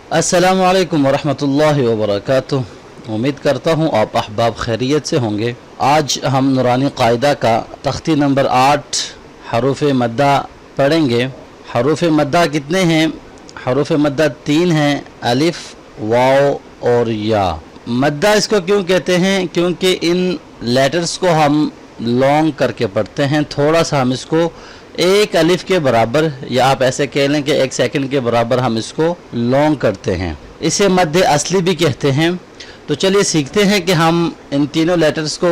अस्सलामु अलैकुम वरहमतुल्लाहि वबरकातुह। उम्मीद करता हूँ आप अहबाब खैरियत से होंगे। आज हम नूरानी कायदा का तख्ती नंबर 8 हरूफ मद्दा पढ़ेंगे। हरूफ मद्दा कितने हैं? हरूफ मद्दा 3 हैं, अलिफ, वाव और या। मद्दा इसको क्यों कहते हैं? क्योंकि इन लेटर्स को हम लॉन्ग करके पढ़ते हैं। थोड़ा सा हम इसको एक अलिफ के बराबर, या आप ऐसे कह लें कि 1 सेकंड के बराबर हम इसको लॉन्ग करते हैं। इसे मद्दे असली भी कहते हैं। तो चलिए सीखते हैं कि हम इन तीनों लेटर्स को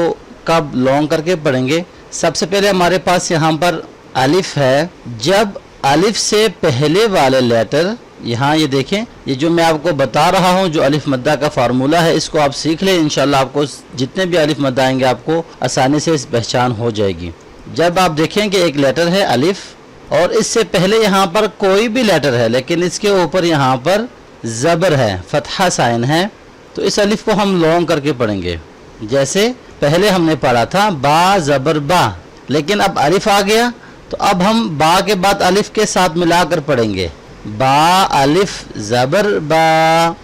कब लॉन्ग करके पढ़ेंगे। सबसे पहले हमारे पास यहाँ पर अलिफ है। जब अलिफ से पहले वाले लेटर, यहाँ ये देखें, ये जो मैं आपको बता रहा हूँ, जो अलिफ मद्दा का फार्मूला है, इसको आप सीख लें। इंशाल्लाह आपको जितने भी अलिफ मद्दा आएंगे आपको आसानी से इस पहचान हो जाएगी। जब आप देखें कि एक लेटर है अलिफ और इससे पहले यहाँ पर कोई भी लेटर है, लेकिन इसके ऊपर यहाँ पर ज़बर है, फतहा साइन है, तो इस अलिफ को हम लॉन्ग करके पढ़ेंगे। जैसे पहले हमने पढ़ा था बा ज़बर बा, लेकिन अब अलिफ आ गया तो अब हम बा के बाद अलिफ के साथ मिलाकर पढ़ेंगे। बा अलिफ ज़बर बा,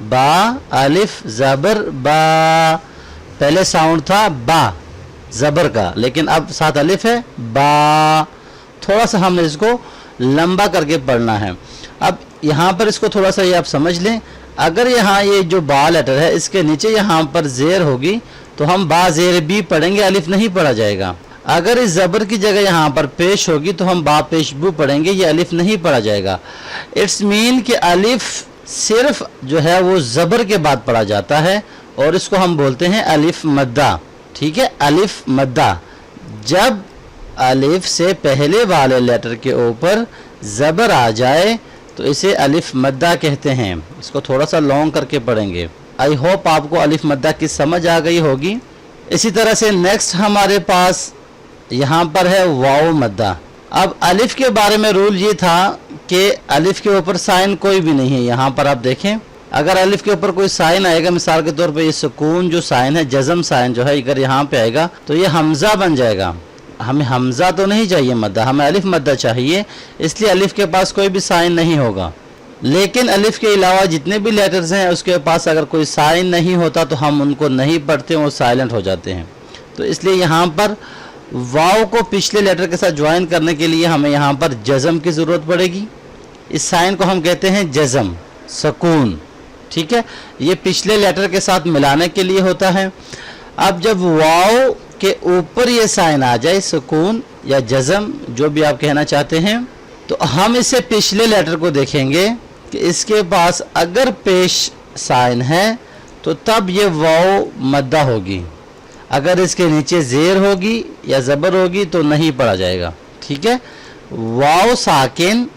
बा अलिफ ज़बर बा। पहले साउंड था बा ज़बर का, लेकिन अब साथ अलिफ है, बा। थोड़ा सा हमने इसको लंबा करके पढ़ना है। अब यहाँ पर इसको थोड़ा सा ये आप समझ लें, अगर यहाँ ये जो बा लेटर है इसके नीचे यहाँ पर ज़ेर होगी तो हम बा ज़ेर बी पढ़ेंगे, अलिफ नहीं पढ़ा जाएगा। अगर इस ज़बर की जगह यहाँ पर पेश होगी तो हम बा पेश बू पढ़ेंगे, ये अलिफ नहीं पढ़ा जाएगा। इट्स मीन कि अलिफ सिर्फ जो है वो ज़बर के बाद पढ़ा जाता है और इसको हम बोलते हैं अलिफ मद्दा। ठीक है, अलिफ मद्दा। जब अलिफ से पहले वाले लेटर के ऊपर ज़बर आ जाए तो इसे अलिफ मद्दा कहते हैं। इसको थोड़ा सा लॉन्ग करके पढ़ेंगे। आई होप आपको अलिफ मद्दा की समझ आ गई होगी। इसी तरह से नेक्स्ट हमारे पास यहाँ पर है वाव मद्दा। अब अलिफ के बारे में रूल ये था कि अलिफ के ऊपर साइन कोई भी नहीं है। यहाँ पर आप देखें, अगर अलिफ के ऊपर कोई साइन आएगा, मिसाल के तौर पे ये सुकून जो साइन है, जज़म साइन जो है, अगर यहाँ पे आएगा तो ये हमज़ा बन जाएगा। हमें हमज़ा तो नहीं चाहिए मद्दा, हमें अलिफ मद्दा चाहिए, इसलिए अलिफ के पास कोई भी साइन नहीं होगा। लेकिन अलिफ के अलावा जितने भी लेटर्स हैं उसके पास अगर कोई साइन नहीं होता तो हम उनको नहीं पढ़ते, वो साइलेंट हो जाते हैं। तो इसलिए यहाँ पर वाव को पिछले लेटर के साथ ज्वाइन करने के लिए हमें यहाँ पर जज़म की ज़रूरत पड़ेगी। इस साइन को हम कहते हैं जज़म, सुकून। ठीक है, ये पिछले लेटर के साथ मिलाने के लिए होता है। अब जब वाव के ऊपर ये साइन आ जाए, सुकून या जज़म जो भी आप कहना चाहते हैं, तो हम इसे पिछले लेटर को देखेंगे कि इसके पास अगर पेश साइन है तो तब ये वाव मद्दा होगी। अगर इसके नीचे ज़ेर होगी या ज़बर होगी तो नहीं पढ़ा जाएगा। ठीक है, वाव साकिन।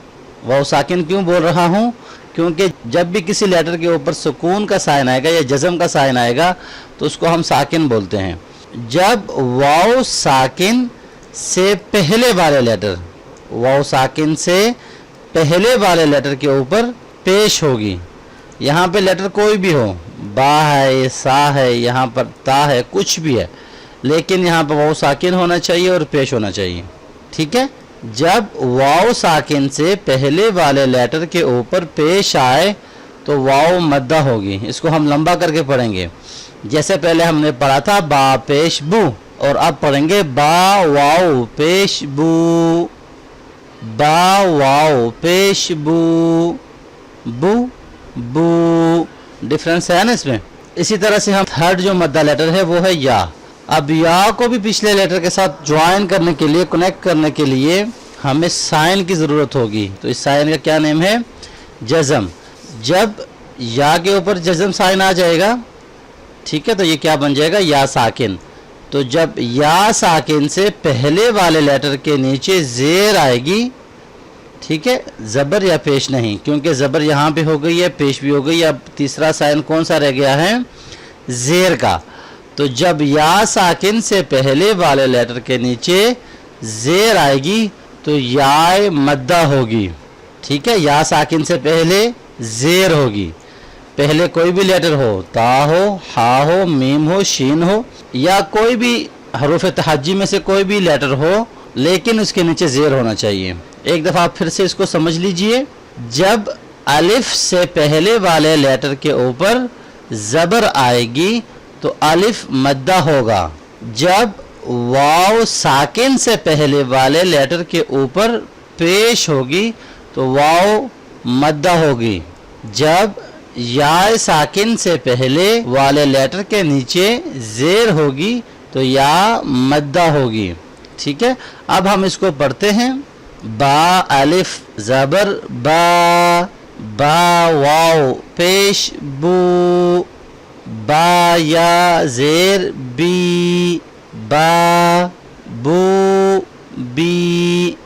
वाव साकिन क्यों बोल रहा हूँ? क्योंकि जब भी किसी लेटर के ऊपर सुकून का साइन आएगा या जज़म का साइन आएगा तो उसको हम साकिन बोलते हैं। जब वाव साकिन से पहले वाले लेटर, वाव साकिन से पहले वाले लेटर के ऊपर पेश होगी, यहाँ पे लेटर कोई भी हो, बा है, सा है, यहाँ पर ता है, कुछ भी है, लेकिन यहाँ पर वाव साकिन होना चाहिए और पेश होना चाहिए। ठीक है, जब वाव साकिन से पहले वाले लेटर के ऊपर पेश आए तो वाव मद्दा होगी। इसको हम लंबा करके पढ़ेंगे। जैसे पहले हमने पढ़ा था बा पेश बू, और अब पढ़ेंगे बा वाव पेश बू, बा वाव पेश बू, बू बू। डिफरेंस है ना इसमें। इसी तरह से हम थर्ड जो मद्दा लेटर है वो है या। अब या को भी पिछले लेटर के साथ ज्वाइन करने के लिए, कनेक्ट करने के लिए हमें साइन की ज़रूरत होगी। तो इस साइन का क्या नेम है? जज़म। जब या के ऊपर जज़म साइन आ जाएगा, ठीक है, तो ये क्या बन जाएगा? या साकिन। तो जब या साकिन से पहले वाले लेटर के नीचे ज़ेर आएगी, ठीक है, ज़बर या पेश नहीं, क्योंकि ज़बर यहाँ पे हो गई है, पेश भी हो गई। अब तीसरा साइन कौन सा रह गया है? ज़ेर का। तो जब या साकिन से पहले वाले लेटर के नीचे ज़ेर आएगी तो या मद्दा होगी। ठीक है, या साकिन से पहले ज़ेर होगी। पहले कोई भी लेटर हो, ता हो, हा हो, मीम हो, शीन हो, या कोई भी हरूफ तहज्जी में से कोई भी लेटर हो, लेकिन उसके नीचे ज़ेर होना चाहिए। एक दफ़ा आप फिर से इसको समझ लीजिए। जब अलिफ से पहले वाले लेटर के ऊपर ज़बर आएगी तो अलिफ मद्दा होगा। जब वाव साकिन से पहले वाले लेटर के ऊपर पेश होगी तो वाव मद्दा होगी। जब या साकिन से पहले वाले लेटर के नीचे ज़ेर होगी तो या मद्दा होगी। ठीक है, अब हम इसको पढ़ते हैं। बा अलिफ ज़बर बा, बा वाव पेश बू, बा या ज़ेर बी, बा बू बी।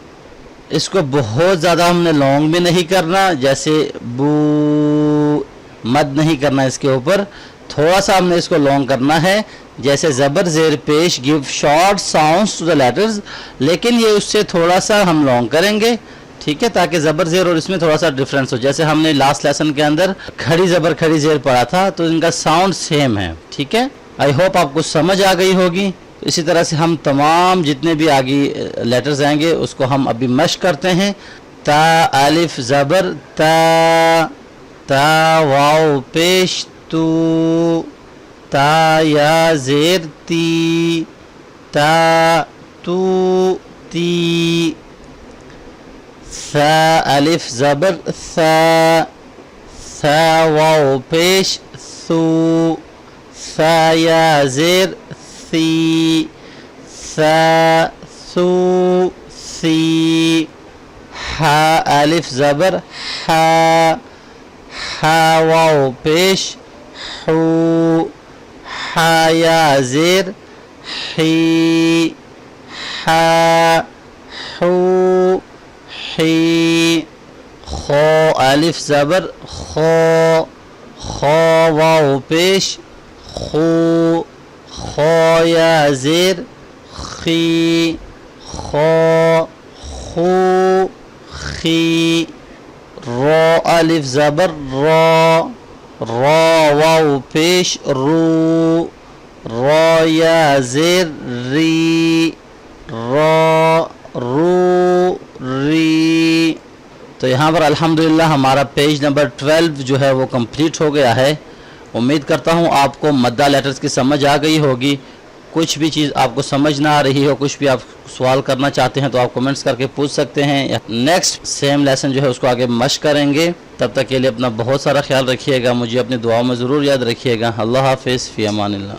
इसको बहुत ज़्यादा हमने लॉन्ग भी नहीं करना, जैसे बू मद नहीं करना, इसके ऊपर थोड़ा सा हमने इसको लॉन्ग करना है, जैसे ज़बर ज़ेर पेश give short sounds to the letters, लेकिन ये उससे थोड़ा सा हम लॉन्ग करेंगे। ठीक है, ताकि ज़बर ज़ेर और इसमें थोड़ा सा डिफरेंस हो। जैसे हमने लास्ट लेसन के अंदर खड़ी ज़बर खड़ी ज़ेर पढ़ा था तो इनका साउंड सेम है। ठीक है, आई होप आपको समझ आ गई होगी। इसी तरह से हम तमाम जितने भी आगे लेटर्स आएंगे उसको हम अभी मश्क करते हैं। ता अलिफ ज़बर ता, ता वाव पेश तू, ता या ज़ेर ती, ता तू ती। सा अलिफ ज़बर सा, सा वाव पेश सू, सा या ज़ेर सी, सा सू सी। हा अलिफ ज़बर हा, हा वाव पेश हू, हा या ज़ेर ही, हा हू ही। खो अलिफ ज़बर खो, खो वाव पेश खू, खो या ज़ेर खी, खो खू खी। रो अलिफ ज़बर रो, रो वाव पेश रू, रो या ज़ेर री, रो रू री। तो यहाँ पर अल्हम्दुलिल्लाह हमारा पेज नंबर 12 जो है वो कंप्लीट हो गया है। उम्मीद करता हूँ आपको मद्दा लेटर्स की समझ आ गई होगी। कुछ भी चीज़ आपको समझ ना आ रही हो, कुछ भी आप सवाल करना चाहते हैं तो आप कमेंट्स करके पूछ सकते हैं। नेक्स्ट सेम लेसन जो है उसको आगे मश्क करेंगे। तब तक के लिए अपना बहुत सारा ख्याल रखिएगा, मुझे अपनी दुआओं में ज़रूर याद रखिएगा। अल्लाह हाफ़िज़, फ़ी अमानिल्लाह।